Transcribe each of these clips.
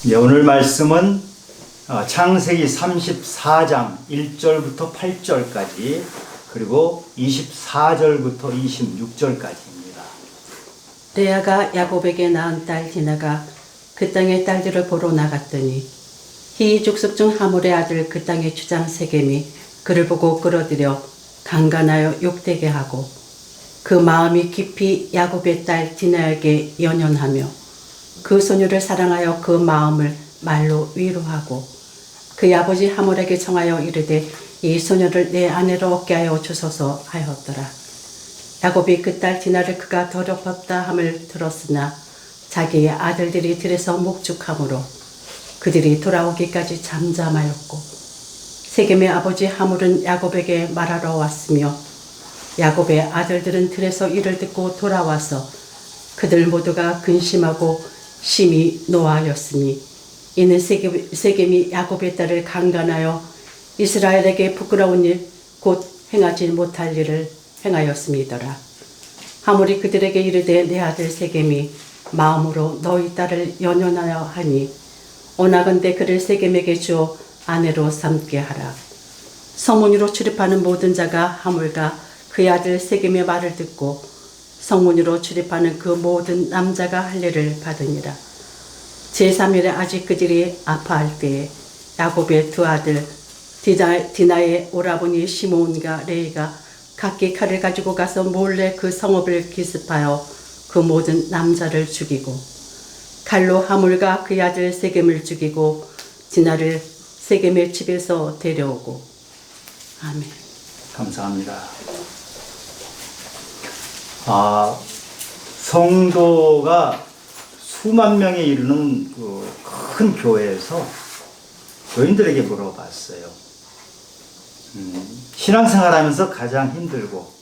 네, 오늘 말씀은 창세기 34장 1절부터 8절까지 그리고 24절부터 26절까지입니다. 레아가 야곱에게 낳은 딸 디나가 그 땅의 딸들을 보러 나갔더니 히 족속 중 하몰의 아들 그 땅의 주장 세겜이 그를 보고 끌어들여 강간하여 욕되게 하고 그 마음이 깊이 야곱의 딸 디나에게 연연하며 그 소녀를 사랑하여 그 마음을 말로 위로하고 그의 아버지 하몰에게 청하여 이르되 이 소녀를 내 아내로 얻게 하여 주소서 하였더라. 야곱이 그 딸 디나를 그가 더럽혔다 함을 들었으나 자기의 아들들이 들에서 목축함으로 그들이 돌아오기까지 잠잠하였고 세겜의 아버지 하몰은 야곱에게 말하러 왔으며 야곱의 아들들은 들에서 이를 듣고 돌아와서 그들 모두가 근심하고 심히 노하였으니 이는 세겜이 야곱의 딸을 강간하여 이스라엘에게 부끄러운 일 곧 행하지 못할 일을 행하였음이더라. 하몰이 그들에게 이르되 내 아들 세겜이 마음으로 너희 딸을 연연하여 하니 원하건대 그를 세겜에게 주어 아내로 삼게 하라. 성문으로 출입하는 모든 자가 하몰과 그의 아들 세겜의 말을 듣고 성문으로 출입하는 그 모든 남자가 할례를 받으니라. 제3일에 아직 그들이 아파할 때에 야곱의 두 아들 디나의 오라버니 시몬과 레이가 각기 칼을 가지고 가서 몰래 그 성읍을 기습하여 그 모든 남자를 죽이고 칼로 하몰과 그의 아들 세겜을 죽이고 디나를 세겜의 집에서 데려오고. 아멘. 감사합니다. 성도가 수만 명에 이르는 큰 교회에서 교인들에게 물어봤어요. 신앙생활하면서 가장 힘들고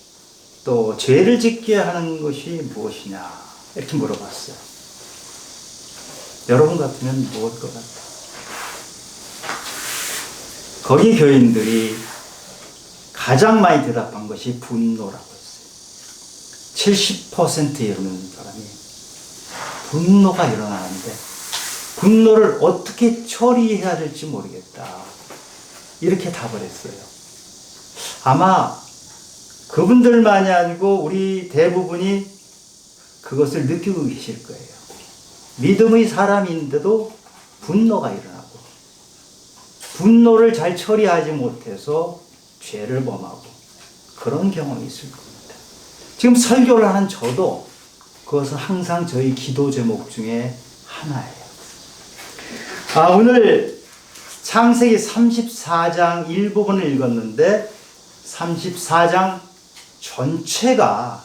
또 죄를 짓게 하는 것이 무엇이냐 이렇게 물어봤어요. 여러분 같으면 무엇일 것 같아요? 거기 교인들이 가장 많이 대답한 것이 분노라고 했어요. 70%에 이르는 사람이 분노가 일어나는데 분노를 어떻게 처리해야 될지 모르겠다 이렇게 답을 했어요. 아마 그분들만이 아니고 우리 대부분이 그것을 느끼고 계실 거예요. 믿음의 사람인데도 분노가 일어나고 분노를 잘 처리하지 못해서 죄를 범하고 그런 경험이 있을 겁니다. 지금 설교를 하는 저도 그것은 항상 저희 기도 제목 중에 하나예요. 오늘 창세기 34장 일부분을 읽었는데 34장 전체가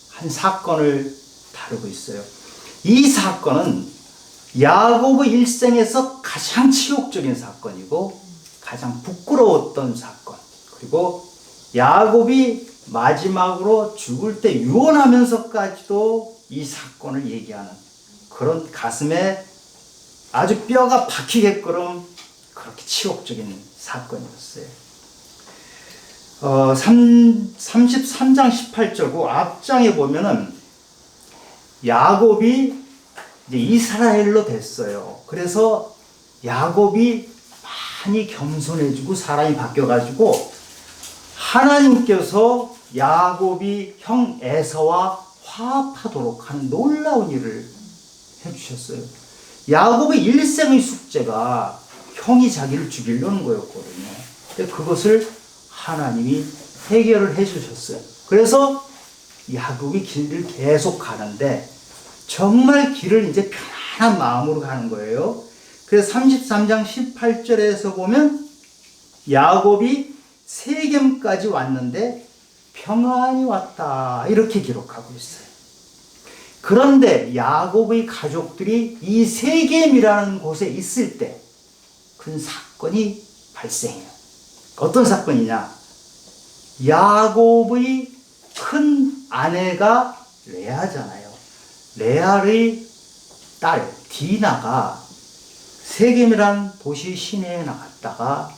한 사건을 다루고 있어요. 이 사건은 야곱의 일생에서 가장 치욕적인 사건이고 가장 부끄러웠던 사건, 그리고 야곱이 마지막으로 죽을 때 유언하면서까지도 이 사건을 얘기하는 그런 가슴에 아주 뼈가 박히게끔 그렇게 치욕적인 사건이었어요. 33장 18절 그 앞장에 보면은 야곱이 이제 이스라엘로 됐어요. 그래서 야곱이 많이 겸손해지고 사람이 바뀌어가지고 하나님께서 야곱이 형 에서와 화합하도록 하는 놀라운 일을 해주셨어요. 야곱의 일생의 숙제가 형이 자기를 죽이려는 거였거든요. 근데 그것을 하나님이 해결을 해주셨어요. 그래서 야곱이 길을 계속 가는데 정말 길을 이제 편안한 마음으로 가는 거예요. 그래서 33장 18절에서 보면 야곱이 세겜까지 왔는데 평안히 왔다 이렇게 기록하고 있어요. 그런데 야곱의 가족들이 이 세겜이라는 곳에 있을 때 큰 사건이 발생해요. 어떤 사건이냐? 야곱의 큰 아내가 레아잖아요. 레아의 딸 디나가 세겜이라는 도시 시내에 나갔다가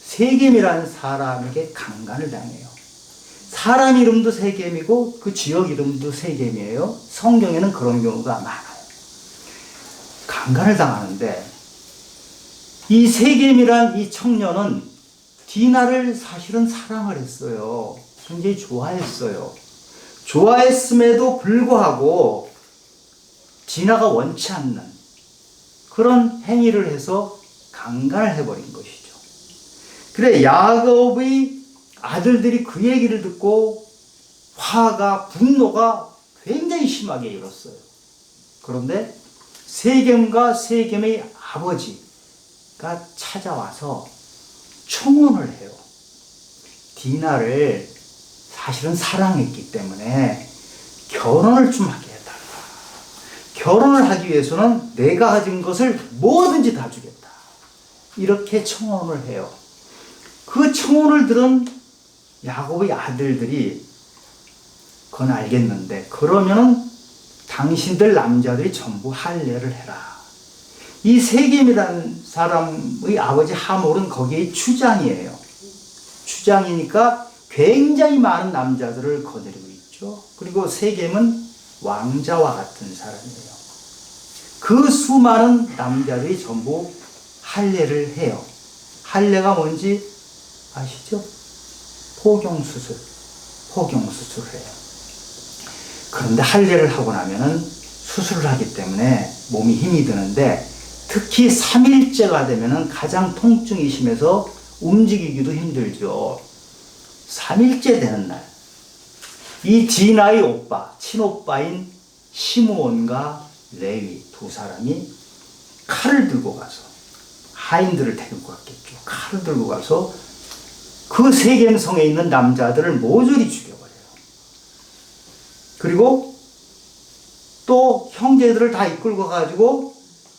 세겜이라는 사람에게 강간을 당해요. 사람 이름도 세겜이고 그 지역 이름도 세겜이에요. 성경에는 그런 경우가 많아요. 강간을 당하는데, 이 세겜이란 이 청년은 디나를 사실은 사랑을 했어요. 굉장히 좋아했어요. 좋아했음에도 불구하고 디나가 원치 않는 그런 행위를 해서 강간을 해버린 것이죠. 그래, 야곱의 아들들이 그 얘기를 듣고 분노가 굉장히 심하게 일었어요. 그런데 세겜과 세겜의 아버지가 찾아와서 청혼을 해요. 디나를 사실은 사랑했기 때문에 결혼을 좀 하게 해달라. 결혼을 하기 위해서는 내가 가진 것을 뭐든지 다 주겠다. 이렇게 청혼을 해요. 그 청혼을 들은 야곱의 아들들이 그건 알겠는데, 그러면은 당신들 남자들이 전부 할례를 해라. 이 세겜이라는 사람의 아버지 하몰은 거기에 추장이에요. 추장이니까 굉장히 많은 남자들을 거느리고 있죠. 그리고 세겜은 왕자와 같은 사람이에요. 그 수많은 남자들이 전부 할례를 해요. 할례가 뭔지 아시죠? 포경수술을 해요. 그런데 할례를 하고 나면은 수술을 하기 때문에 몸이 힘이 드는데, 특히 3일째가 되면은 가장 통증이 심해서 움직이기도 힘들죠. 3일째 되는 날, 이 디나의 친오빠인 시므온과 레위 두 사람이 칼을 들고 가서, 하인들을 데리고 갔겠죠. 칼을 들고 가서 그 세겜성에 있는 남자들을 모조리 죽여버려요. 그리고 또 형제들을 다 이끌고 가지고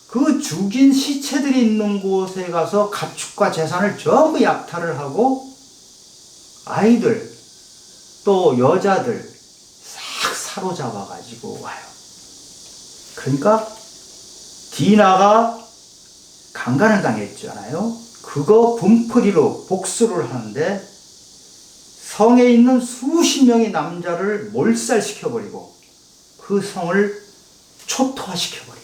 그 죽인 시체들이 있는 곳에 가서 가축과 재산을 전부 약탈을 하고 아이들 또 여자들 싹 사로잡아 가지고 와요. 그러니까 디나가 강간을 당했잖아요. 그거 분풀이로 복수를 하는데 성에 있는 수십 명의 남자를 몰살시켜버리고 그 성을 초토화시켜버리죠.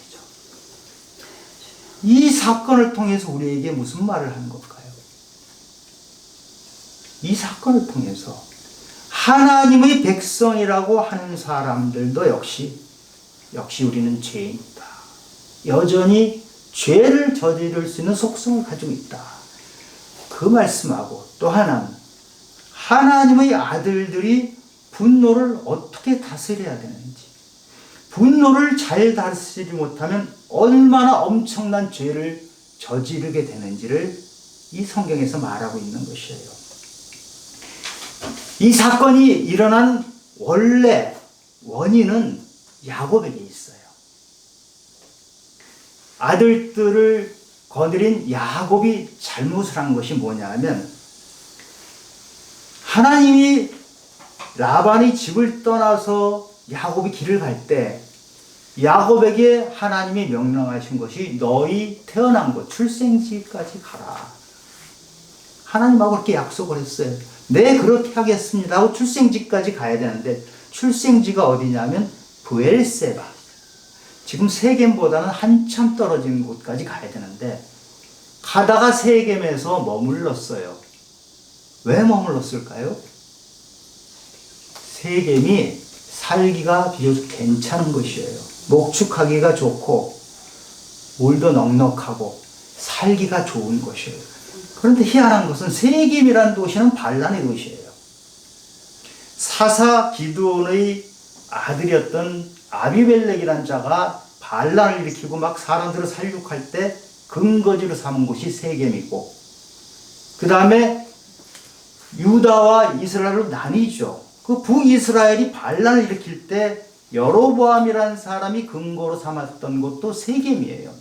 이 사건을 통해서 우리에게 무슨 말을 하는 걸까요? 이 사건을 통해서 하나님의 백성이라고 하는 사람들도 역시 우리는 죄인이다. 여전히 죄를 저지를 수 있는 속성을 가지고 있다. 그 말씀하고, 또 하나는 하나님의 아들들이 분노를 어떻게 다스려야 되는지, 분노를 잘 다스리지 못하면 얼마나 엄청난 죄를 저지르게 되는지를 이 성경에서 말하고 있는 것이에요. 이 사건이 일어난 원래 원인은 야곱에게 있어요. 아들들을 거느린 야곱이 잘못을 한 것이 뭐냐 하면, 하나님이 라반의 집을 떠나서 야곱이 길을 갈 때 야곱에게 하나님이 명령하신 것이 너희 태어난 곳 출생지까지 가라. 하나님하고 그렇게 약속을 했어요. 네, 그렇게 하겠습니다 하고 출생지까지 가야 되는데, 출생지가 어디냐면 브엘세바, 지금 세겜보다는 한참 떨어진 곳까지 가야 되는데 가다가 세겜에서 머물렀어요. 왜 머물렀을까요? 세겜이 살기가 비교적 괜찮은 것이에요. 목축하기가 좋고 물도 넉넉하고 살기가 좋은 것이에요. 그런데 희한한 것은 세겜이라는 도시는 반란의 도시예요. 사사 기드온의 아들이었던 아비멜렉이라는 자가 반란을 일으키고 막 사람들을 살육할 때 근거지로 삼은 곳이 세겜이고, 그 다음에 유다와 이스라엘로 나뉘죠. 그 북이스라엘이 반란을 일으킬 때 여로보암이라는 사람이 근거로 삼았던 곳도 세겜이에요.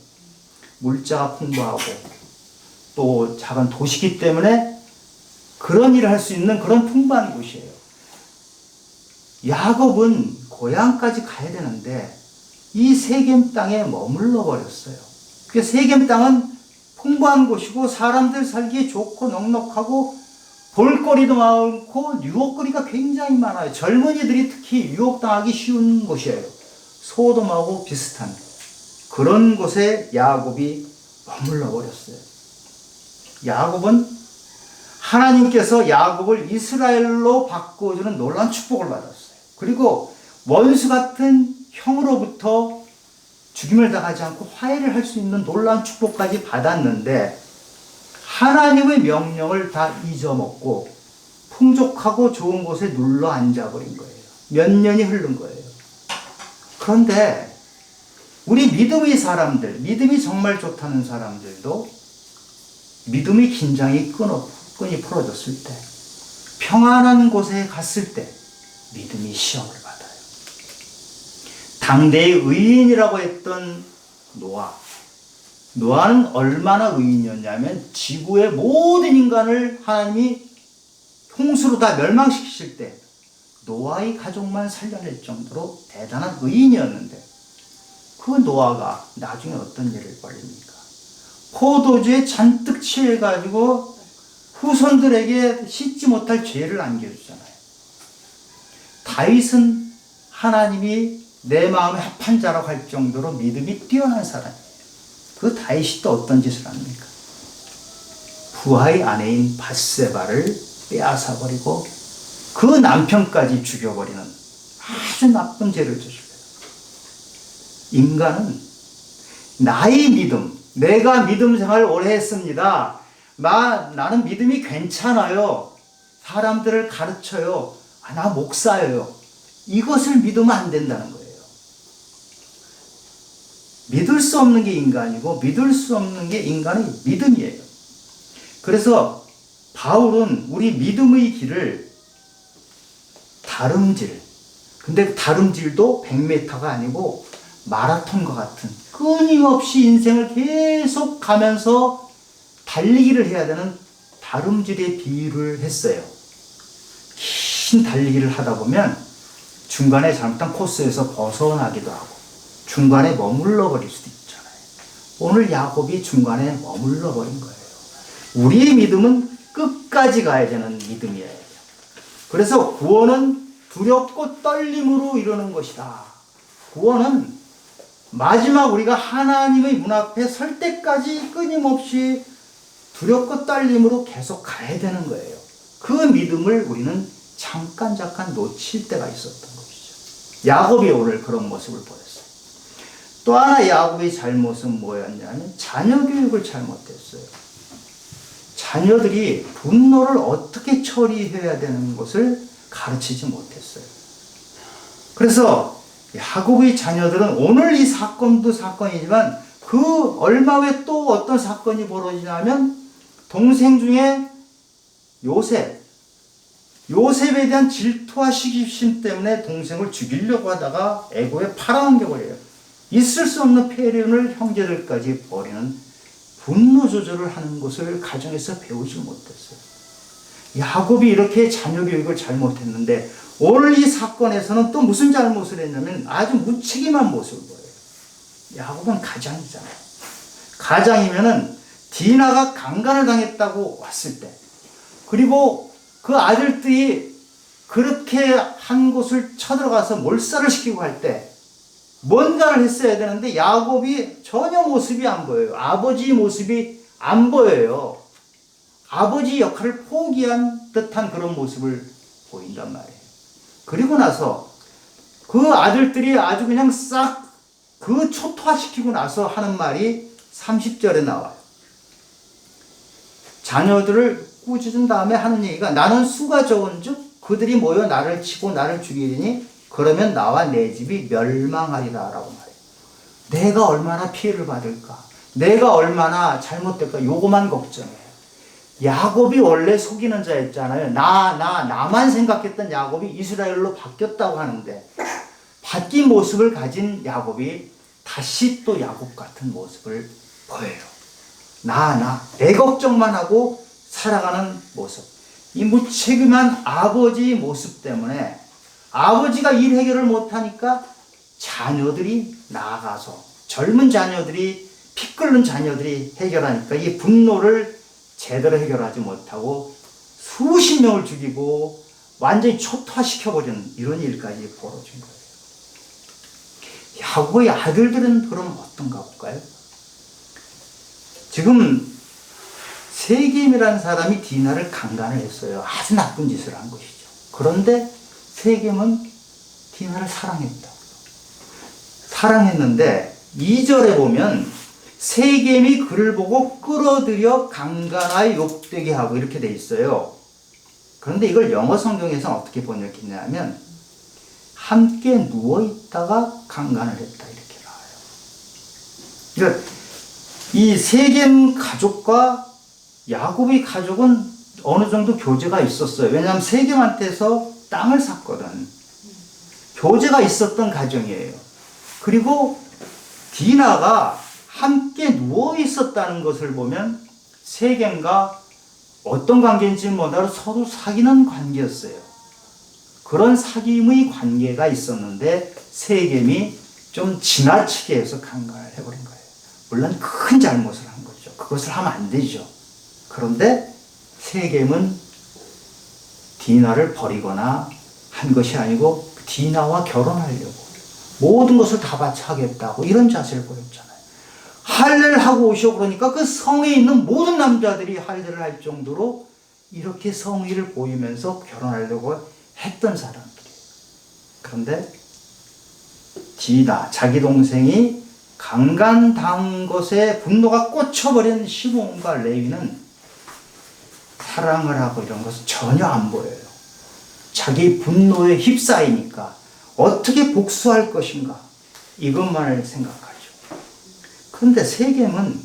물자가 풍부하고 또 작은 도시기 때문에 그런 일을 할 수 있는 그런 풍부한 곳이에요. 야곱은 고향까지 가야 되는데 이 세겜 땅에 머물러 버렸어요. 그 세겜 땅은 풍부한 곳이고 사람들 살기에 좋고 넉넉하고 볼거리도 많고 유혹거리가 굉장히 많아요. 젊은이들이 특히 유혹당하기 쉬운 곳이에요. 소돔하고 비슷한 그런 곳에 야곱이 머물러 버렸어요. 야곱은 하나님께서 야곱을 이스라엘로 바꿔주는 놀라운 축복을 받았어요. 그리고 원수 같은 형으로부터 죽임을 당하지 않고 화해를 할 수 있는 놀라운 축복까지 받았는데 하나님의 명령을 다 잊어먹고 풍족하고 좋은 곳에 눌러 앉아버린 거예요. 몇 년이 흐른 거예요. 그런데 우리 믿음의 사람들, 믿음이 정말 좋다는 사람들도 믿음의 긴장이 끈이 풀어졌을 때, 평안한 곳에 갔을 때 믿음이 시험을 받아요. 당대의 의인이라고 했던 노아는 얼마나 의인이었냐면 지구의 모든 인간을 하나님이 홍수로 다 멸망시키실 때 노아의 가족만 살려낼 정도로 대단한 의인이었는데 그 노아가 나중에 어떤 일을 벌입니까? 포도주에 잔뜩 취해가지고 후손들에게 씻지 못할 죄를 안겨주잖아요. 다윗은 하나님이 내 마음에 합한 자라고 할 정도로 믿음이 뛰어난 사람이에요. 그 다윗이 또 어떤 짓을 합니까? 부하의 아내인 밧세바를 빼앗아버리고 그 남편까지 죽여버리는 아주 나쁜 죄를 저질러요. 인간은 나의 믿음, 내가 믿음 생활을 오래 했습니다. 나는 믿음이 괜찮아요. 사람들을 가르쳐요. 나 목사예요. 이것을 믿으면 안 된다는 거예요. 믿을 수 없는 게 인간이고 믿을 수 없는 게 인간의 믿음이에요. 그래서 바울은 우리 믿음의 길을 다름질, 근데 다름질도 100m가 아니고 마라톤과 같은 끊임없이 인생을 계속 가면서 달리기를 해야 되는 다름질의 비유를 했어요. 긴 달리기를 하다 보면 중간에 잘못한 코스에서 벗어나기도 하고 중간에 머물러 버릴 수도 있잖아요. 오늘 야곱이 중간에 머물러 버린 거예요. 우리의 믿음은 끝까지 가야 되는 믿음이에요. 그래서 구원은 두렵고 떨림으로 이루는 것이다. 구원은 마지막 우리가 하나님의 문 앞에 설 때까지 끊임없이 두렵고 떨림으로 계속 가야 되는 거예요. 그 믿음을 우리는 잠깐 놓칠 때가 있었던 것이죠. 야곱이 오늘 그런 모습을 보였어요. 또 하나 야곱의 잘못은 뭐였냐면 자녀 교육을 잘못했어요. 자녀들이 분노를 어떻게 처리해야 되는 것을 가르치지 못했어요. 그래서 야곱의 자녀들은 오늘 이 사건도 사건이지만 그 얼마 후에 또 어떤 사건이 벌어지냐면 동생 중에 요셉에 대한 질투와 시기심 때문에 동생을 죽이려고 하다가 애고에 팔아넘겨버려요. 있을 수 없는 폐륜을 형제들까지 벌이는 분노 조절을 하는 것을 가정에서 배우지 못했어요. 야곱이 이렇게 자녀 교육을 잘못했는데 오늘 이 사건에서는 또 무슨 잘못을 했냐면 아주 무책임한 모습을 보여요. 야곱은 가장이잖아요. 가장이면은 디나가 강간을 당했다고 왔을 때, 그리고 그 아들들이 그렇게 한 곳을 쳐들어가서 몰살을 시키고 할 때 뭔가를 했어야 되는데 야곱이 전혀 모습이 안 보여요. 아버지 모습이 안 보여요. 아버지 역할을 포기한 듯한 그런 모습을 보인단 말이에요. 그리고 나서 그 아들들이 아주 그냥 싹 그 초토화시키고 나서 하는 말이 30절에 나와요. 자녀들을 꾸짖은 다음에 하는 얘기가 나는 수가 적은즉 그들이 모여 나를 치고 나를 죽이리니 그러면 나와 내 집이 멸망하리라 라고 말해요. 내가 얼마나 피해를 받을까? 내가 얼마나 잘못될까? 요거만 걱정해요. 야곱이 원래 속이는 자였잖아요. 나만 생각했던 야곱이 이스라엘로 바뀌었다고 하는데 바뀐 모습을 가진 야곱이 다시 또 야곱 같은 모습을 보여요. 내 걱정만 하고 살아가는 모습. 이 무책임한 아버지 모습 때문에 아버지가 일 해결을 못하니까 자녀들이 나아가서 젊은 자녀들이 피 끓는 자녀들이 해결하니까 이 분노를 제대로 해결하지 못하고 수십 명을 죽이고 완전히 초토화시켜버리는 이런 일까지 벌어진 거예요. 야곱의 아들들은 그럼 어떤가 볼까요? 지금 세겜이라는 사람이 디나를 강간을 했어요. 아주 나쁜 짓을 한 것이죠. 그런데 세겜은 디나를 사랑했는데 2절에 보면 세겜이 그를 보고 끌어들여 강간하여 욕되게 하고 이렇게 돼 있어요. 그런데 이걸 영어 성경에서는 어떻게 번역했냐면 함께 누워있다가 강간을 했다 이렇게 나와요. 그러니까 이 세겜 가족과 야곱의 가족은 어느 정도 교제가 있었어요. 왜냐하면 세겜한테서 땅을 샀거든. 교제가 있었던 가정이에요. 그리고 디나가 함께 누워 있었다는 것을 보면 세겜과 어떤 관계인지는 몰라도 서로 사귀는 관계였어요. 그런 사귐의 관계가 있었는데 세겜이 좀 지나치게 해서 강간을 해버린 거예요. 물론 큰 잘못을 한 거죠. 그것을 하면 안 되죠. 그런데 세겜은 디나를 버리거나 한 것이 아니고 디나와 결혼하려고 모든 것을 다 바쳐 하겠다고 이런 자세를 보였잖아요. 할례를 하고 오시오 그러니까 그 성에 있는 모든 남자들이 할례를 할 정도로 이렇게 성의를 보이면서 결혼하려고 했던 사람들이에요. 그런데 디나 자기 동생이 강간당한 것에 분노가 꽂혀버린 시몬과 레위는 사랑을 하고 이런 것은 전혀 안 보여요. 자기 분노에 휩싸이니까 어떻게 복수할 것인가 이것만을 생각하죠. 그런데 세겜은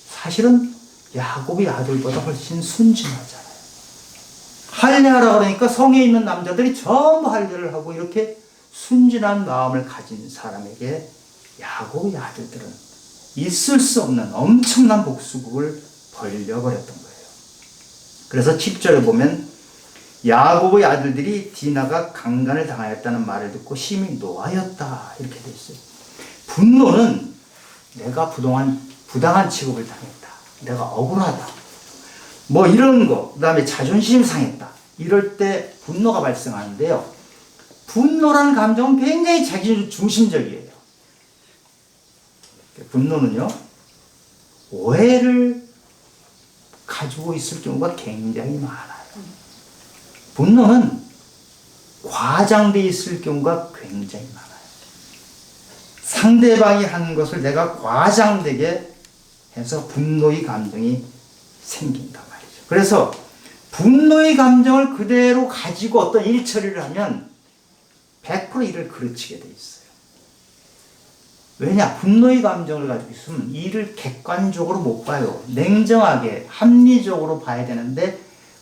사실은 야곱의 아들보다 훨씬 순진하잖아요. 할례하라 그러니까 성에 있는 남자들이 전부 할례를 하고 이렇게 순진한 마음을 가진 사람에게 야곱의 아들들은 있을 수 없는 엄청난 복수국을 벌려버렸던 거예요. 그래서 7절에 보면 야곱의 아들들이 디나가 강간을 당하였다는 말을 듣고 심히 노하였다 이렇게 되어 있어요. 분노는 내가 부당한 취급을 당했다. 내가 억울하다. 뭐 이런 거, 그 다음에 자존심 상했다. 이럴 때 분노가 발생하는데요. 분노라는 감정은 굉장히 자기 중심적이에요. 분노는요, 오해를 가지고 있을 경우가 굉장히 많아요. 분노는 과장되어 있을 경우가 굉장히 많아요. 상대방이 하는 것을 내가 과장되게 해서 분노의 감정이 생긴단 말이죠. 그래서 분노의 감정을 그대로 가지고 어떤 일 처리를 하면 100% 일을 그르치게 돼 있어요. 왜냐? 분노의 감정을 가지고 있으면 일을 객관적으로 못 봐요. 냉정하게 합리적으로 봐야 되는데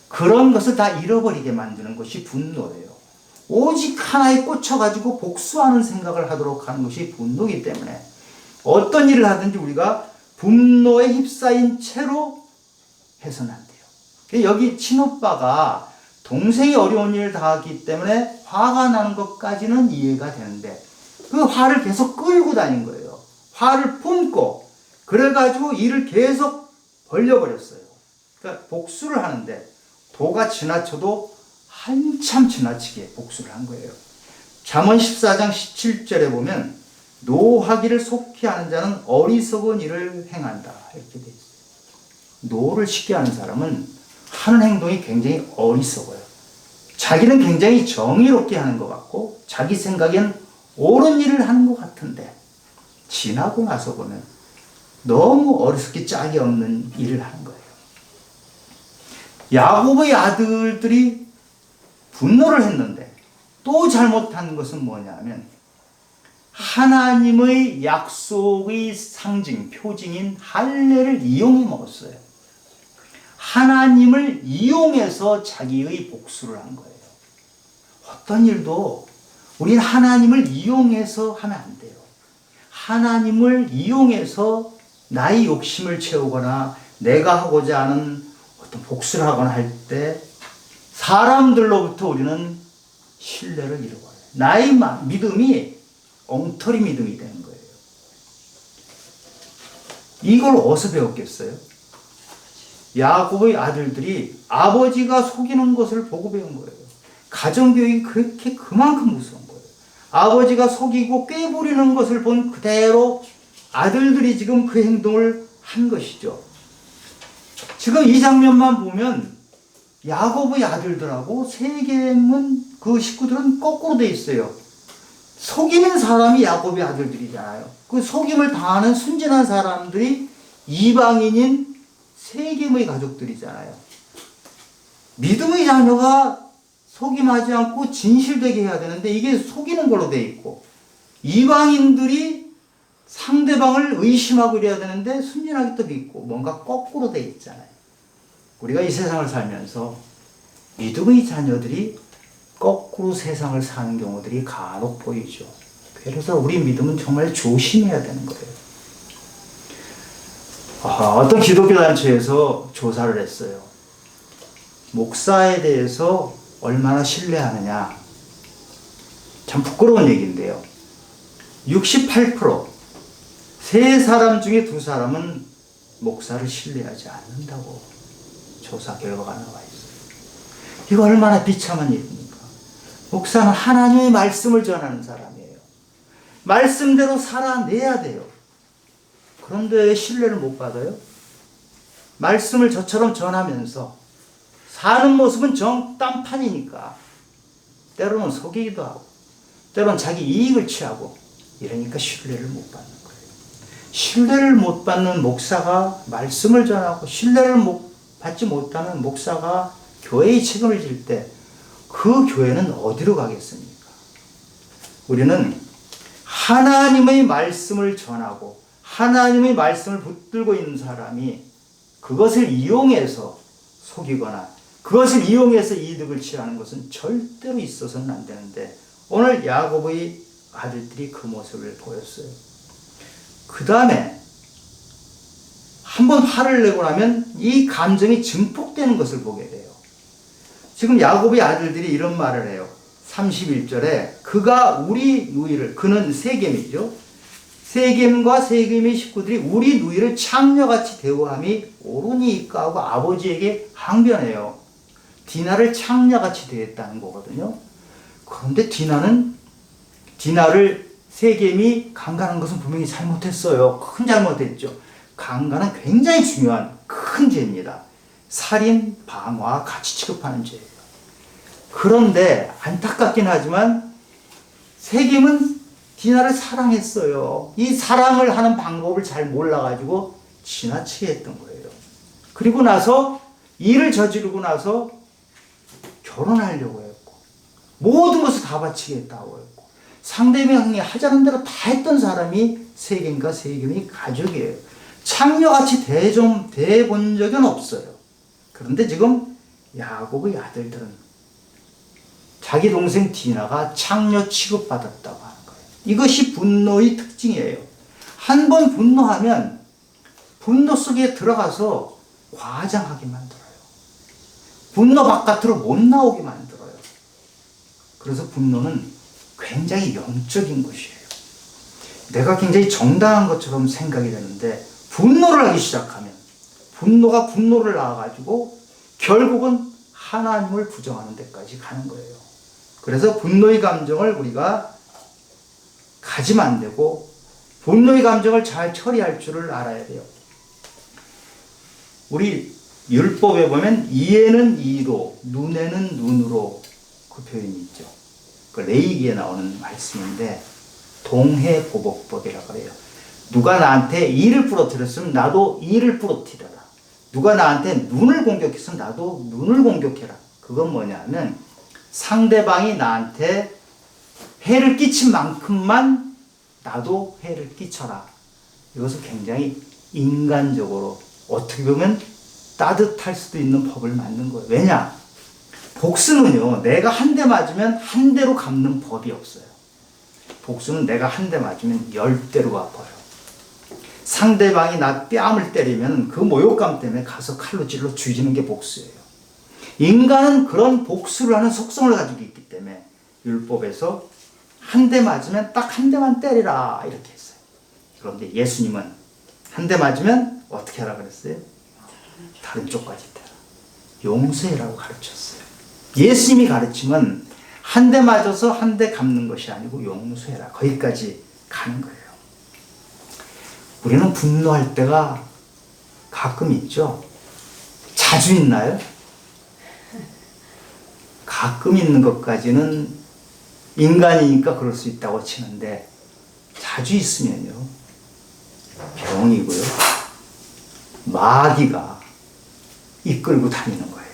그런 것을 다 잃어버리게 만드는 것이 분노예요. 오직 하나에 꽂혀가지고 복수하는 생각을 하도록 하는 것이 분노이기 때문에 어떤 일을 하든지 우리가 분노에 휩싸인 채로 해서는 안 돼요. 여기 친오빠가 동생이 어려운 일을 당했기 때문에 화가 나는 것까지는 이해가 되는데 그 화를 계속 끌고 다닌 거예요. 화를 품고 그래가지고 일을 계속 벌려버렸어요. 그러니까 복수를 하는데 도가 지나쳐도 한참 지나치게 복수를 한 거예요. 잠언 14장 17절에 보면 노하기를 속히 하는 자는 어리석은 일을 행한다 이렇게 돼 있어요. 노를 쉽게 하는 사람은 하는 행동이 굉장히 어리석어요. 자기는 굉장히 정의롭게 하는 것 같고 자기 생각엔 옳은 일을 하는 것 같은데 지나고 나서 보면 너무 어리석게 짝이 없는 일을 하는 거예요. 야곱의 아들들이 분노를 했는데 또 잘못한 것은 뭐냐면 하나님의 약속의 상징, 표징인 할례를 이용해 먹었어요. 하나님을 이용해서 자기의 복수를 한 거예요. 어떤 일도 우리는 하나님을 이용해서 하면 안 돼요. 하나님을 이용해서 나의 욕심을 채우거나 내가 하고자 하는 어떤 복수를 하거나 할 때 사람들로부터 우리는 신뢰를 잃어버려요. 나의 믿음이 엉터리 믿음이 되는 거예요. 이걸 어디서 배웠겠어요? 야곱의 아들들이 아버지가 속이는 것을 보고 배운 거예요. 가정교육이 그렇게 그만큼 무서운 거예요. 아버지가 속이고 꾀부리는 것을 본 그대로 아들들이 지금 그 행동을 한 것이죠. 지금 이 장면만 보면 야곱의 아들들하고 세겜은 그 식구들은 거꾸로 돼 있어요. 속이는 사람이 야곱의 아들들이잖아요. 그 속임을 당하는 순진한 사람들이 이방인인 세겜의 가족들이잖아요. 믿음의 자녀가 속임하지 않고 진실되게 해야 되는데 이게 속이는 걸로 돼 있고, 이방인들이 상대방을 의심하고 이래야 되는데 순진하게 또 믿고 뭔가 거꾸로 돼 있잖아요. 우리가 이 세상을 살면서 믿음의 자녀들이 거꾸로 세상을 사는 경우들이 간혹 보이죠. 그래서 우리 믿음은 정말 조심해야 되는 거예요. 어떤 기독교 단체에서 조사를 했어요. 목사에 대해서 얼마나 신뢰하느냐. 참 부끄러운 얘기인데요. 68%, 세 사람 중에 두 사람은 목사를 신뢰하지 않는다고 조사 결과가 나와 있어요. 이거 얼마나 비참한 일입니까? 목사는 하나님의 말씀을 전하는 사람이에요. 말씀대로 살아내야 돼요. 그런데 왜 신뢰를 못 받아요? 말씀을 저처럼 전하면서 사는 모습은 딴판이니까 때로는 속이기도 하고 때로는 자기 이익을 취하고 이러니까 신뢰를 못 받는 거예요. 신뢰를 못 받는 목사가 말씀을 전하고 신뢰를 받지 못하는 목사가 교회의 책임을 질 때 그 교회는 어디로 가겠습니까? 우리는 하나님의 말씀을 전하고 하나님의 말씀을 붙들고 있는 사람이 그것을 이용해서 속이거나 그것을 이용해서 이득을 취하는 것은 절대로 있어서는 안 되는데 오늘 야곱의 아들들이 그 모습을 보였어요. 그 다음에 한번 화를 내고 나면 이 감정이 증폭되는 것을 보게 돼요. 지금 야곱의 아들들이 이런 말을 해요. 31절에 그가 우리 누이를, 그는 세겜이죠. 세겜과 세겜의 식구들이 우리 누이를 창녀같이 대우함이 옳으니까 하고 아버지에게 항변해요. 디나를 창녀같이 대했다는 거거든요. 그런데 디나를 세겜이 강간한 것은 분명히 잘못했어요. 큰 잘못했죠. 강간은 굉장히 중요한 큰 죄입니다. 살인, 방화 같이 취급하는 죄예요. 그런데 안타깝긴 하지만 세겜은 디나를 사랑했어요. 이 사랑을 하는 방법을 잘 몰라가지고 지나치게 했던 거예요. 그리고 나서 일을 저지르고 나서 결혼하려고 했고 모든 것을 다 바치겠다고 했고 상대방이 하자는 대로 다 했던 사람이 세겜과 세겜의 가족이에요. 창녀같이 대해본 적은 없어요. 그런데 지금 야곱의 아들들은 자기 동생 디나가 창녀 취급받았다고 하는 거예요. 이것이 분노의 특징이에요. 한 번 분노하면 분노 속에 들어가서 과장하게 만들어요. 분노 바깥으로 못 나오게 만들어요. 그래서 분노는 굉장히 영적인 것이에요. 내가 굉장히 정당한 것처럼 생각이 되는데 분노를 하기 시작하면 분노가 분노를 낳아가지고 결국은 하나님을 부정하는 데까지 가는 거예요. 그래서 분노의 감정을 우리가 가지면 안 되고 분노의 감정을 잘 처리할 줄을 알아야 돼요. 우리 율법에 보면 이에는 이로, 눈에는 눈으로 그 표현이 있죠. 그 레위기에 나오는 말씀인데 동해보복법이라고 그래요. 누가 나한테 이를 부러뜨렸으면 나도 이를 부러뜨려라. 누가 나한테 눈을 공격했으면 나도 눈을 공격해라. 그건 뭐냐면 상대방이 나한테 해를 끼친 만큼만 나도 해를 끼쳐라. 이것은 굉장히 인간적으로 어떻게 보면 따뜻할 수도 있는 법을 만든 거예요. 왜냐? 복수는요, 내가 한 대 맞으면 한 대로 갚는 법이 없어요. 복수는 내가 한 대 맞으면 10대로 갚아요. 상대방이 나 뺨을 때리면 그 모욕감 때문에 가서 칼로 찔러 죽이는 게 복수예요. 인간은 그런 복수를 하는 속성을 가지고 있기 때문에 율법에서 한 대 맞으면 딱 한 대만 때리라 이렇게 했어요. 그런데 예수님은 한 대 맞으면 어떻게 하라 그랬어요? 다른 쪽까지 때라. 용서해라고 가르쳤어요. 예수님이 가르침은 한 대 맞아서 한 대 갚는 것이 아니고 용서해라. 거기까지 가는 거예요. 우리는 분노할 때가 가끔 있죠. 자주 있나요? 가끔 있는 것까지는 인간이니까 그럴 수 있다고 치는데 자주 있으면요. 병이고요. 마귀가 이끌고 다니는 거예요.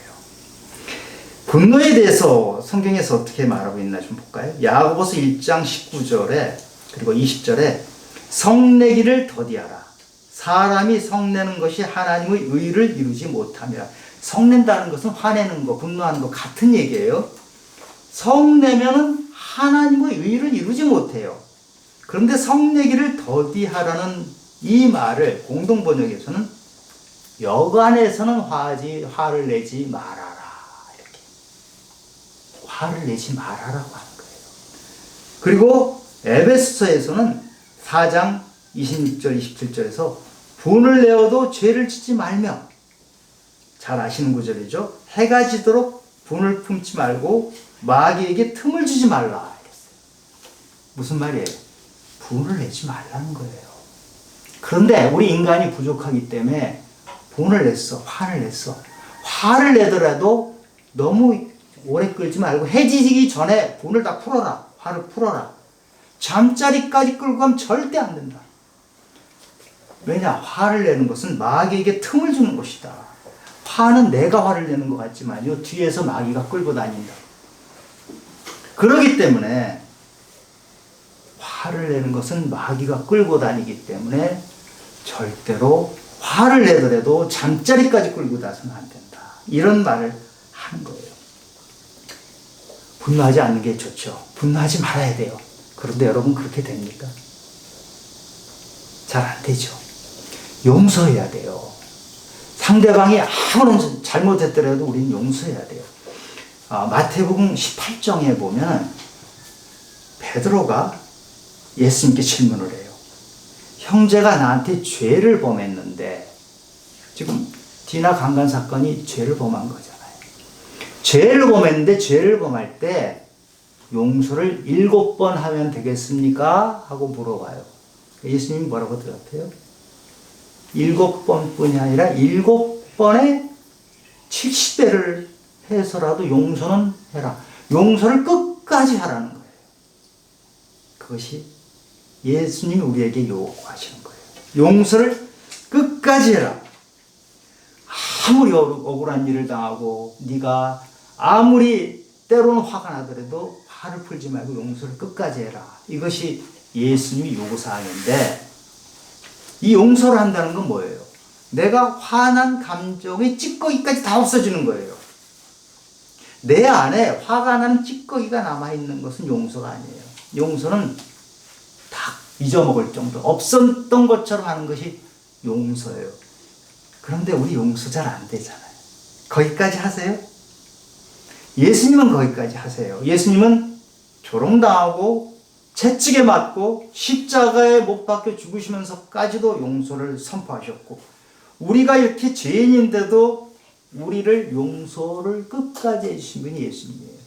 분노에 대해서 성경에서 어떻게 말하고 있나 좀 볼까요? 야고보서 1장 19절에 그리고 20절에 성내기를 더디하라. 사람이 성내는 것이 하나님의 의를 이루지 못함이라. 성낸다는 것은 화내는 거, 분노하는 거 같은 얘기예요. 성내면은 하나님의 의를 이루지 못해요. 그런데 성내기를 더디하라는 이 말을 공동번역에서는 여간에서는 화를 내지 말아라. 이렇게. 화를 내지 말아라고 하는 거예요. 그리고 에베소서에서는 4장 26절, 27절에서 분을 내어도 죄를 짓지 말며, 잘 아시는 구절이죠. 해가 지도록 분을 품지 말고 마귀에게 틈을 주지 말라. 무슨 말이에요? 분을 내지 말라는 거예요. 그런데 우리 인간이 부족하기 때문에 분을 냈어. 화를 냈어. 화를 내더라도 너무 오래 끌지 말고 해지기 전에 분을 다 풀어라. 화를 풀어라. 잠자리까지 끌고 가면 절대 안 된다. 왜냐? 화를 내는 것은 마귀에게 틈을 주는 것이다. 화는 내가 화를 내는 것 같지만요. 뒤에서 마귀가 끌고 다닌다. 그렇기 때문에 화를 내는 것은 마귀가 끌고 다니기 때문에 절대로 화를 내더라도 잠자리까지 끌고 다서는 안 된다. 이런 말을 하는 거예요. 분노하지 않는 게 좋죠. 분노하지 말아야 돼요. 그런데 여러분 그렇게 됩니까? 잘 안 되죠. 용서해야 돼요. 상대방이 아무런 잘못했더라도 우리는 용서해야 돼요. 마태복음 18장에 보면 베드로가 예수님께 질문을 해요. 형제가 나한테 죄를 범했는데, 지금 디나 강간 사건이 죄를 범한 거잖아요. 죄를 범했는데 죄를 범할 때 용서를 7번 하면 되겠습니까? 하고 물어봐요. 예수님이 뭐라고 대답해요? 7번뿐이 아니라 7번에 70배를 해서라도 용서는 해라. 용서를 끝까지 하라는 거예요. 그것이 예수님이 우리에게 요구하시는 거예요. 용서를 끝까지 해라. 아무리 억울한 일을 당하고 네가 아무리 때로는 화가 나더라도 화를 풀지 말고 용서를 끝까지 해라. 이것이 예수님이 요구사항인데, 이 용서를 한다는 건 뭐예요? 내가 화난 감정의 찌꺼기까지 다 없어지는 거예요. 내 안에 화가 나는 찌꺼기가 남아있는 것은 용서가 아니에요. 용서는 다 잊어먹을 정도, 없었던 것처럼 하는 것이 용서예요. 그런데 우리 용서 잘 안 되잖아요. 거기까지 하세요? 예수님은 거기까지 하세요. 예수님은 조롱당하고 채찍에 맞고 십자가에 못 박혀 죽으시면서까지도 용서를 선포하셨고, 우리가 이렇게 죄인인데도 우리를 용서를 끝까지 해주신 분이 예수님이에요.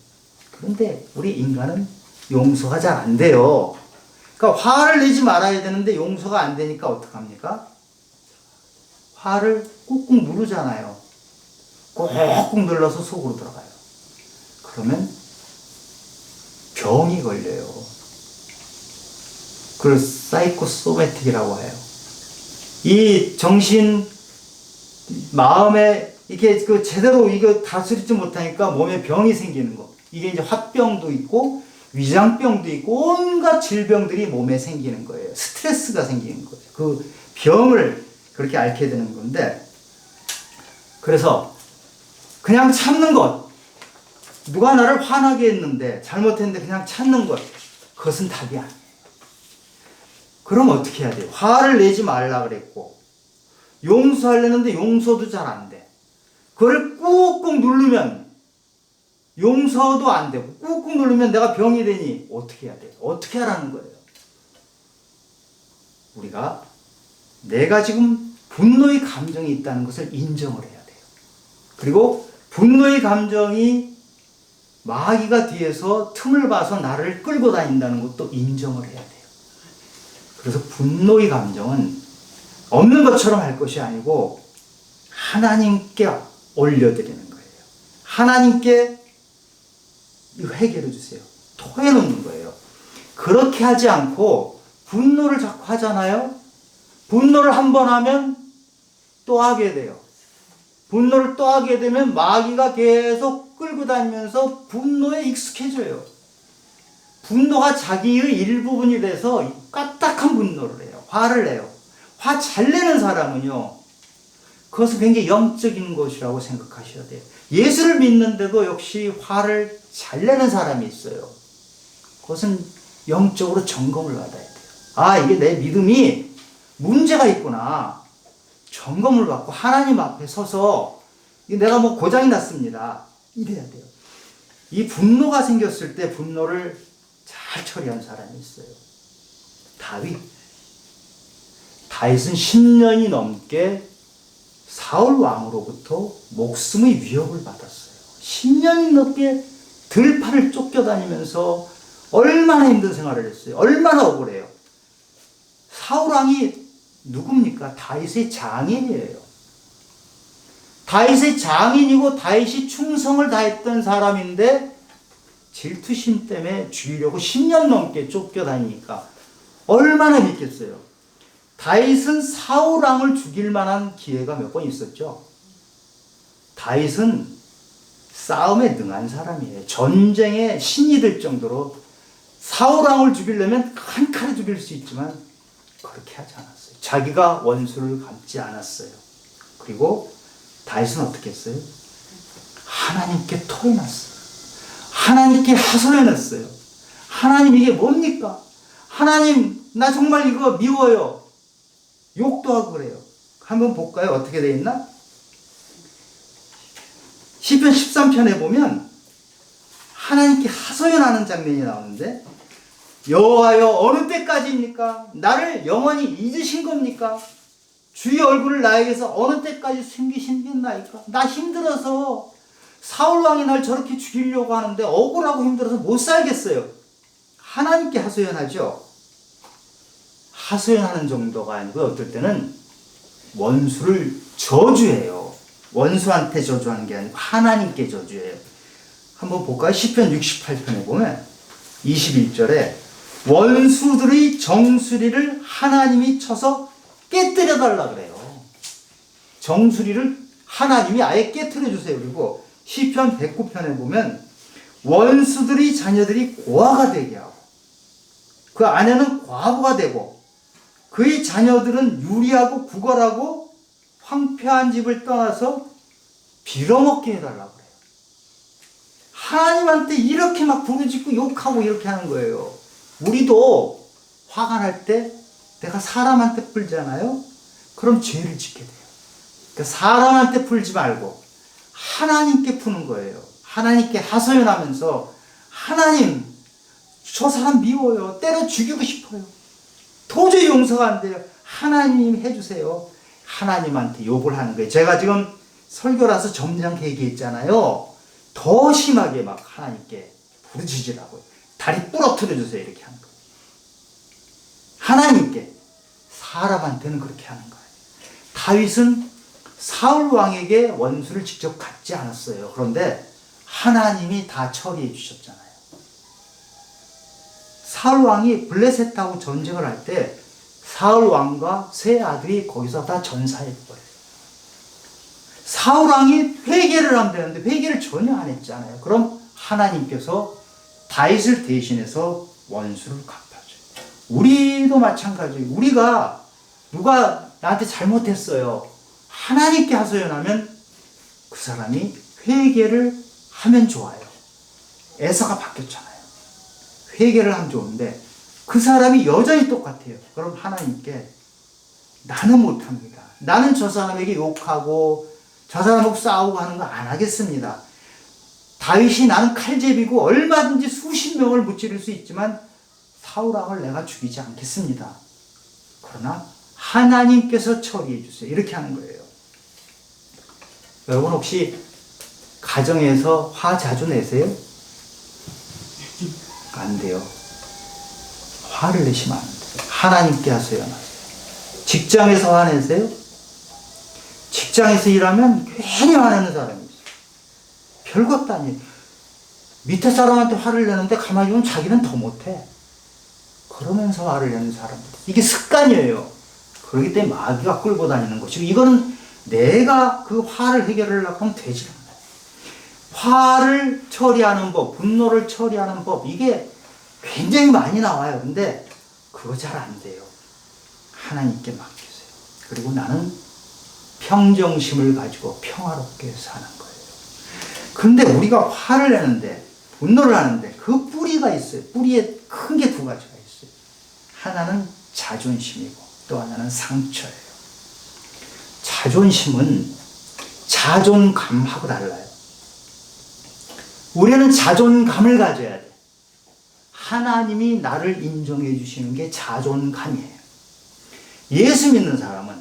그런데 우리 인간은 용서가 잘 안 돼요. 그러니까 화를 내지 말아야 되는데 용서가 안 되니까 어떡합니까? 화를 꾹꾹 누르잖아요. 꾹꾹 눌러서 속으로 들어가요. 그러면 병이 걸려요. 그걸 사이코소매틱이라고 해요. 이 정신, 마음에 이게 그 제대로 이거 다스리지 못하니까 몸에 병이 생기는 거. 이게 이제 화병도 있고 위장병도 있고 온갖 질병들이 몸에 생기는 거예요. 스트레스가 생기는 거예요. 그 병을 그렇게 앓게 되는 건데, 그래서 그냥 참는 것, 누가 나를 화나게 했는데 잘못했는데 그냥 참는 것, 그것은 답이 아니에요. 그럼 어떻게 해야 돼요? 화를 내지 말라 그랬고 용서하려는데 용서도 잘 안 돼. 그걸 꾹꾹 누르면 용서도 안 되고, 꾹꾹 누르면 내가 병이 되니 어떻게 해야 돼요? 어떻게 하라는 거예요? 우리가 내가 지금 분노의 감정이 있다는 것을 인정을 해야 돼요. 그리고 분노의 감정이 마귀가 뒤에서 틈을 봐서 나를 끌고 다닌다는 것도 인정을 해야 돼요. 그래서 분노의 감정은 없는 것처럼 할 것이 아니고 하나님께 올려드리는 거예요. 하나님께 해결해 주세요. 토해놓는 거예요. 그렇게 하지 않고 분노를 자꾸 하잖아요. 분노를 한 번 하면 또 하게 돼요. 분노를 또 하게 되면 마귀가 계속 끌고 다니면서 분노에 익숙해져요. 분노가 자기의 일부분이 돼서 까딱한 분노를 해요. 화를 내요. 화 잘 내는 사람은요, 그것은 굉장히 영적인 것이라고 생각하셔야 돼요. 예수를 믿는데도 역시 화를 잘 내는 사람이 있어요. 그것은 영적으로 점검을 받아야 돼요. 아, 이게 내 믿음이 문제가 있구나. 점검을 받고 하나님 앞에 서서 내가 뭐 고장이 났습니다. 이래야 돼요. 이 분노가 생겼을 때 분노를 잘 처리한 사람이 있어요. 다윗은 10년이 넘게 사울 왕으로부터 목숨의 위협을 받았어요. 10년이 넘게 들판을 쫓겨다니면서 얼마나 힘든 생활을 했어요. 얼마나 억울해요. 사울 왕이 누굽니까? 다윗의 장인이에요. 다윗의 장인이고 다윗이 충성을 다했던 사람인데 질투심 때문에 죽이려고 10년 넘게 쫓겨다니니까 얼마나 믿겠어요. 다윗은 사울 왕을 죽일 만한 기회가 몇 번 있었죠. 다윗은 싸움에 능한 사람이에요. 전쟁에 신이 될 정도로 사울 왕을 죽이려면 한 칼에 죽일 수 있지만 그렇게 하지 않았어요. 자기가 원수를 갚지 않았어요. 그리고 다윗은 어떻게 했어요? 하나님께 토해놨어요. 하나님께 하소연했어요. 하나님, 이게 뭡니까? 하나님, 나 정말 이거 미워요. 욕도 하고 그래요. 한번 볼까요? 어떻게 되어 있나? 시편 13편에 보면 하나님께 하소연하는 장면이 나오는데, 여호와여, 어느 때까지입니까? 나를 영원히 잊으신 겁니까? 주의 얼굴을 나에게서 어느 때까지 숨기신겠나이까? 나 힘들어서 사울왕이 날 저렇게 죽이려고 하는데 억울하고 힘들어서 못 살겠어요. 하나님께 하소연하죠. 하소연하는 정도가 아니고 어떨 때는 원수를 저주해요. 원수한테 저주하는 게 아니고 하나님께 저주해요. 한번 볼까요? 시편 68편에 보면 21절에 원수들의 정수리를 하나님이 쳐서 깨뜨려 달라 그래요. 정수리를 하나님이 아예 깨뜨려 주세요. 그리고 시편 109편에 보면 원수들의 자녀들이 고아가 되게 하고 그 아내는 과부가 되고 그의 자녀들은 유리하고 구걸하고 황폐한 집을 떠나서 빌어먹게 해달라고 그래요. 하나님한테 이렇게 막 부르짖고 욕하고 이렇게 하는 거예요. 우리도 화가 날 때 내가 사람한테 풀잖아요. 그럼 죄를 짓게 돼요. 그러니까 사람한테 풀지 말고 하나님께 푸는 거예요. 하나님께 하소연하면서 하나님, 저 사람 미워요. 때려 죽이고 싶어요. 도저히 용서가 안 돼요. 하나님 해주세요. 하나님한테 욕을 하는 거예요. 제가 지금 설교라서 점잖게 얘기했잖아요. 더 심하게 막 하나님께 부르짖으라고요. 다리 부러뜨려 주세요. 이렇게 하는 거예요. 하나님께, 사람한테는 그렇게 하는 거예요. 다윗은 사울 왕에게 원수를 직접 갖지 않았어요. 그런데 하나님이 다 처리해 주셨잖아요. 사울 왕이 블레셋하고 전쟁을 할 때 사울 왕과 세 아들이 거기서 다 전사해 버려요. 사울 왕이 회개를 하면 되는데 회개를 전혀 안 했잖아요. 그럼 하나님께서 다윗을 대신해서 원수를 갚아줘요. 우리도 마찬가지예요. 우리가 누가 나한테 잘못했어요. 하나님께 하소연하면 그 사람이 회개를 하면 좋아요. 에서가 바뀌었잖아요. 회개를 하면 좋은데 그 사람이 여전히 똑같아요. 그럼 하나님께 나는 못합니다. 나는 저 사람에게 욕하고 저 사람하고 싸우고 하는 거 안 하겠습니다. 다윗이 나는 칼제비고 얼마든지 수십 명을 무찌를 수 있지만 사울왕을 내가 죽이지 않겠습니다. 그러나 하나님께서 처리해 주세요. 이렇게 하는 거예요. 여러분 혹시 가정에서 화 자주 내세요? 안 돼요. 화를 내시면 안 돼요. 하나님께 하세요. 직장에서 화내세요? 직장에서 일하면 괜히 화내는 사람이 있어요. 별것도 아니에요. 밑에 사람한테 화를 내는데 가만히 보면 자기는 더 못해. 그러면서 화를 내는 사람들. 이게 습관이에요. 그렇기 때문에 마귀가 끌고 다니는 것이고, 이거는 내가 그 화를 해결하려고 하면 되지 않아요. 화를 처리하는 법, 분노를 처리하는 법, 이게 굉장히 많이 나와요. 근데 그거 잘 안 돼요. 하나님께 맡기세요. 그리고 나는 평정심을 가지고 평화롭게 사는 거예요. 그런데 우리가 화를 내는데, 분노를 하는데 그 뿌리가 있어요. 뿌리에 큰 게 두 가지가 있어요. 하나는 자존심이고 또 하나는 상처예요. 자존심은 자존감하고 달라요. 우리는 자존감을 가져야 돼. 하나님이 나를 인정해 주시는 게 자존감이에요. 예수 믿는 사람은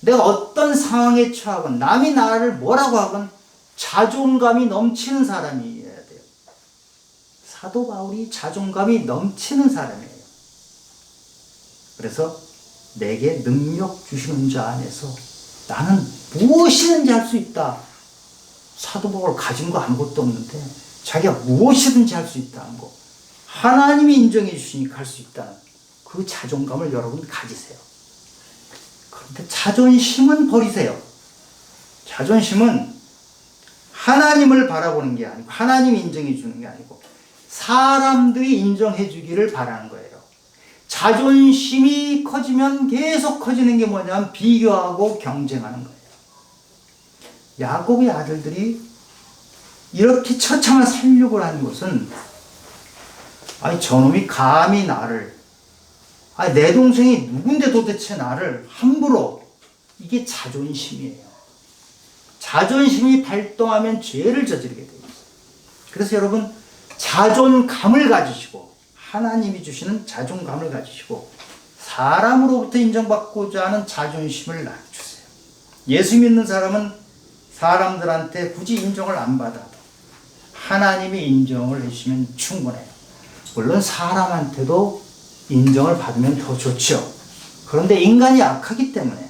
내가 어떤 상황에 처하건 남이 나를 뭐라고 하건 자존감이 넘치는 사람이어야 돼요. 사도 바울이 자존감이 넘치는 사람이에요. 그래서 내게 능력 주시는 자 안에서 나는 무엇이든지 할 수 있다. 사도 바울 가진 거 아무것도 없는데 자기가 무엇이든지 할 수 있다는 거. 하나님이 인정해 주시니까 할 수 있다는 그 자존감을 여러분 가지세요. 그런데 자존심은 버리세요. 자존심은 하나님을 바라보는 게 아니고 하나님이 인정해 주는 게 아니고 사람들이 인정해 주기를 바라는 거예요. 자존심이 커지면 계속 커지는 게 뭐냐면 비교하고 경쟁하는 거예요. 야곱의 아들들이 이렇게 처참한 살육을 한 것은 아니 저놈이 감히 나를 아니 내 동생이 누군데 도대체 나를 함부로 이게 자존심이에요. 자존심이 발동하면 죄를 저지르게 되어 있어요. 그래서 여러분 자존감을 가지시고 하나님이 주시는 자존감을 가지시고 사람으로부터 인정받고자 하는 자존심을 낮추세요. 예수 믿는 사람은 사람들한테 굳이 인정을 안 받아도 하나님이 인정을 해주시면 충분해요. 물론 사람한테도 인정을 받으면 더 좋죠. 그런데 인간이 악하기 때문에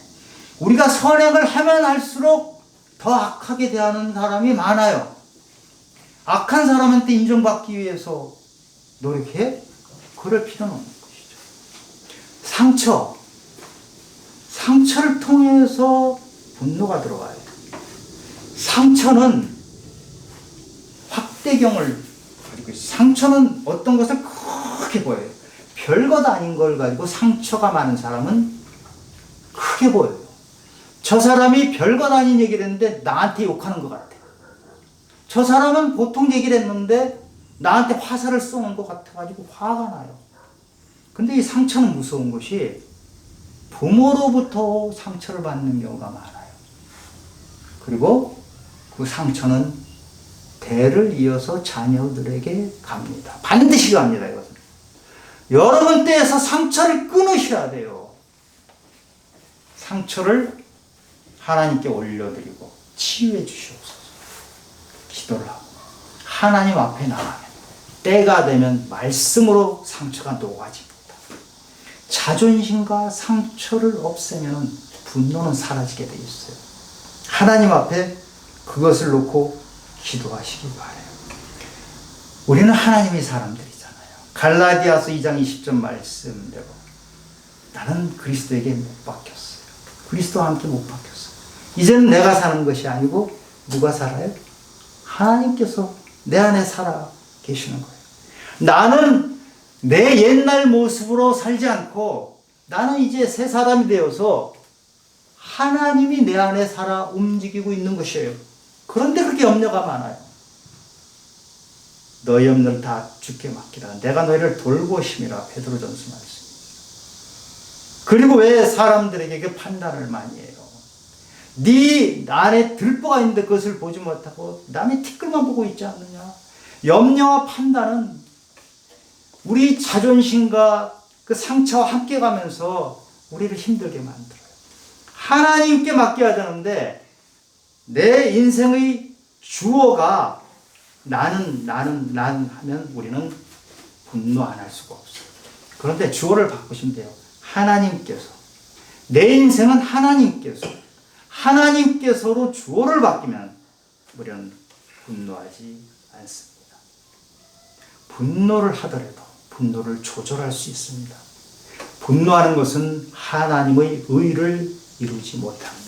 우리가 선행을 하면 할수록 더 악하게 대하는 사람이 많아요. 악한 사람한테 인정받기 위해서 노력해? 그럴 필요는 없는 것이죠. 상처를 통해서 분노가 들어와요. 상처는 확대경을 가지고 있어요. 상처는 어떤 것을 크게 보여요. 별것 아닌 걸 가지고 상처가 많은 사람은 크게 보여요. 저 사람이 별것 아닌 얘기를 했는데 나한테 욕하는 것 같아. 저 사람은 보통 얘기를 했는데 나한테 화살을 쏘는 것 같아가지고 화가 나요. 근데 이 상처는 무서운 것이 부모로부터 상처를 받는 경우가 많아요. 그리고 그 상처는 대를 이어서 자녀들에게 갑니다. 반드시 갑니다. 이것은. 여러분 때에서 상처를 끊으셔야 돼요. 상처를 하나님께 올려드리고 치유해 주시옵소서. 기도를 하고 하나님 앞에 나가면 때가 되면 말씀으로 상처가 녹아집니다. 자존심과 상처를 없애면 분노는 사라지게 되어 있어요. 하나님 앞에 그것을 놓고 기도하시기 바라요. 우리는 하나님의 사람들이잖아요. 갈라디아서 2장 20절 말씀대로 나는 그리스도에게 못 박혔어요. 그리스도와 함께 못 박혔어요. 이제는 내가 사는 것이 아니고 누가 살아요? 하나님께서 내 안에 살아 계시는 거예요. 나는 내 옛날 모습으로 살지 않고 나는 이제 새 사람이 되어서 하나님이 내 안에 살아 움직이고 있는 것이에요. 그런데 그렇게 염려가 많아요. 너희 염려를 다 주께 맡기라. 내가 너희를 돌보심이라. 베드로전서 말씀. 그리고 왜 사람들에게 그 판단을 많이 해요? 네 안에 들보가 있는데 그것을 보지 못하고 남의 티끌만 보고 있지 않느냐? 염려와 판단은 우리 자존심과 그 상처와 함께 가면서 우리를 힘들게 만들어요. 하나님께 맡겨야 되는데 내 인생의 주어가 나는 하면 우리는 분노 안 할 수가 없어요. 그런데 주어를 바꾸시면 돼요. 하나님께서. 내 인생은 하나님께서로 주어를 바뀌면 우리는 분노하지 않습니다. 분노를 하더라도 분노를 조절할 수 있습니다. 분노하는 것은 하나님의 의를 이루지 못합니다.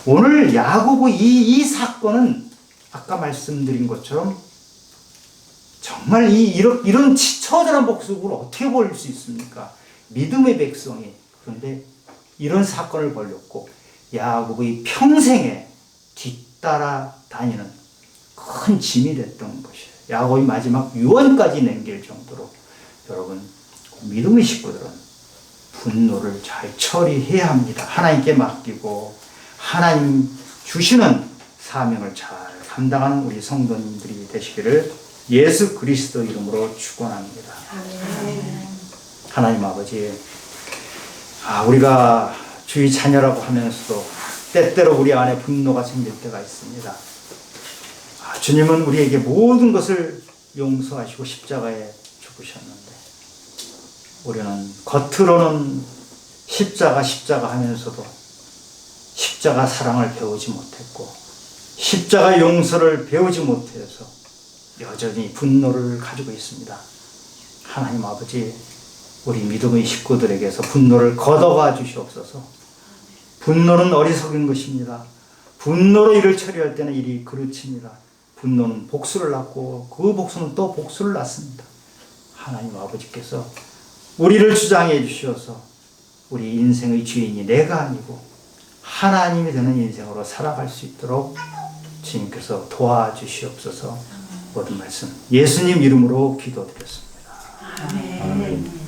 오늘 야고보 이 사건은 아까 말씀드린 것처럼 정말 이런 처절한 복수를 어떻게 벌일 수 있습니까? 믿음의 백성이. 그런데 이런 사건을 벌였고 야고보의 평생에 뒤따라 다니는 큰 짐이 됐던 것이에요. 야고보의 마지막 유언까지 남길 정도로 여러분 믿음의 식구들은 분노를 잘 처리해야 합니다. 하나님께 맡기고 하나님 주시는 사명을 잘 감당하는 우리 성도님들이 되시기를 예수 그리스도 이름으로 축원합니다. 하나님 아버지, 우리가 주의 자녀라고 하면서도 때때로 우리 안에 분노가 생길 때가 있습니다. 주님은 우리에게 모든 것을 용서하시고 십자가에 죽으셨는데 우리는 겉으로는 십자가 하면서도 십자가 사랑을 배우지 못했고 십자가 용서를 배우지 못해서 여전히 분노를 가지고 있습니다. 하나님 아버지, 우리 믿음의 식구들에게서 분노를 걷어가 주시옵소서. 분노는 어리석은 것입니다. 분노로 일을 처리할 때는 일이 그르칩니다. 분노는 복수를 낳고 그 복수는 또 복수를 낳습니다. 하나님 아버지께서 우리를 주장해 주셔서 우리 인생의 주인이 내가 아니고 하나님이 되는 인생으로 살아갈 수 있도록 주님께서 도와주시옵소서. 모든 말씀 예수님 이름으로 기도드렸습니다. 아멘.